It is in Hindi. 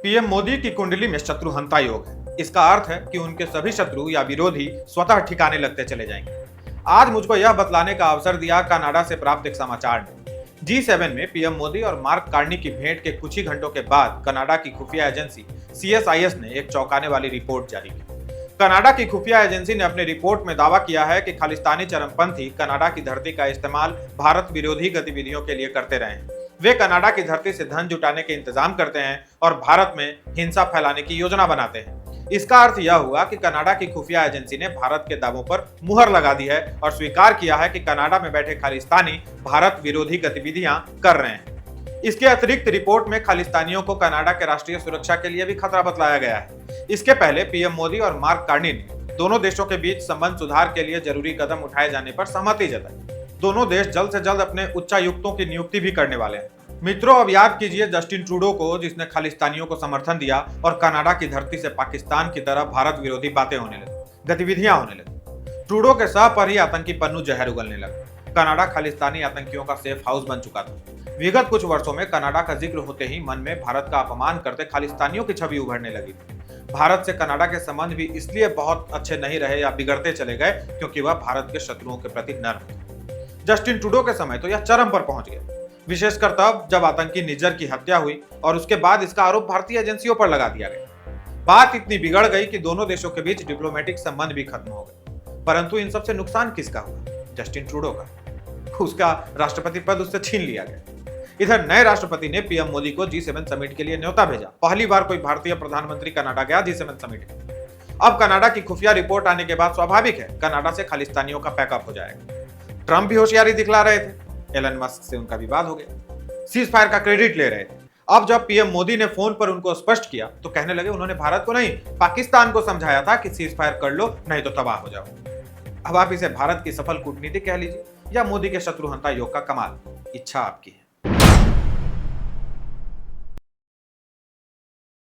पीएम मोदी की कुंडली में शत्रुहंता योग है। इसका अर्थ है कि उनके सभी शत्रु या विरोधी स्वतः ठिकाने लगते चले जाएंगे। आज मुझको यह बतलाने का अवसर दिया कनाडा से प्राप्त एक समाचार ने। G7 में पीएम मोदी और मार्क कार्नी की भेंट के कुछ ही घंटों के बाद कनाडा की खुफिया एजेंसी CSIS ने एक चौंकाने वाली रिपोर्ट जारी की। कनाडा की खुफिया एजेंसी ने अपनी रिपोर्ट में दावा किया है कि खालिस्तानी चरमपंथी कनाडा की धरती का इस्तेमाल भारत विरोधी गतिविधियों के लिए करते रहे हैं। वे कनाडा की धरती से धन जुटाने के इंतजाम करते हैं और भारत में हिंसा फैलाने की योजना बनाते हैं। इसका अर्थ यह हुआ कि कनाडा की खुफिया एजेंसी ने भारत के दावों पर मुहर लगा दी है और स्वीकार किया है कि कनाडा में बैठे खालिस्तानी भारत विरोधी गतिविधियां कर रहे हैं। इसके अतिरिक्त रिपोर्ट में खालिस्तानियों को कनाडा के राष्ट्रीय सुरक्षा के लिए भी खतरा बतलाया गया है। इसके पहले पीएम मोदी और मार्क कार्नी ने दोनों देशों के बीच संबंध सुधार के लिए जरूरी कदम उठाए जाने पर सहमति जताई। दोनों देश जल्द से जल्द अपने उच्चायुक्तों की नियुक्ति भी करने वाले हैं। मित्रों, अब याद कीजिए जस्टिन ट्रूडो को, जिसने खालिस्तानियों को समर्थन दिया और कनाडा की धरती से पाकिस्तान की तरफ भारत विरोधी बातें होने लगी, गतिविधियां होने लगी। ट्रूडो के सह पर ही आतंकी पन्नू जहर उगलने लगा। कनाडा खालिस्तानी आतंकियों का सेफ हाउस बन चुका था। विगत कुछ वर्षों में कनाडा का जिक्र होते ही मन में भारत का अपमान करते खालिस्तानियों की छवि उभरने लगी थी। भारत से कनाडा के संबंध भी इसलिए बहुत अच्छे नहीं रहे या बिगड़ते चले गए क्योंकि वह भारत के शत्रुओं के प्रति नर्म थे। जस्टिन ट्रूडो के समय तो यह चरम पर पहुंच गया, विशेषकर तब जब आतंकी निज्जर की हत्या हुई और उसके बाद इसका आरोप भारतीय एजेंसियों पर लगा दिया गया। बात इतनी बिगड़ गई कि दोनों देशों के बीच डिप्लोमेटिक संबंध भी खत्म हो गए। परंतु इन सबसे नुकसान किसका हुआ? जस्टिन ट्रूडो का। उसका राष्ट्रपति पद उससे छीन लिया गया। इधर नए राष्ट्रपति ने पीएम मोदी को G7 समिट के लिए न्योता भेजा। पहली बार कोई भारतीय प्रधानमंत्री कनाडा गया G7 समिट में। अब कनाडा की खुफिया रिपोर्ट आने के बाद स्वाभाविक है कनाडा से खालिस्तानियों का पैकअप हो जाएगा। ट्रंप भी होशियारी दिखला रहे थे, एलन मस्क से उनका विवाद हो गया, सीज फायर का क्रेडिट ले रहे थे। अब जब पीएम मोदी ने फोन पर उनको स्पष्ट किया तो कहने लगे उन्होंने भारत को नहीं पाकिस्तान को समझाया था कि सीज फायर कर लो नहीं तो तबाह हो जाओ। अब आप इसे भारत की सफल कूटनीति कह लीजिए या मोदी के शत्रुहंता योग का कमाल, इच्छा आपकी है।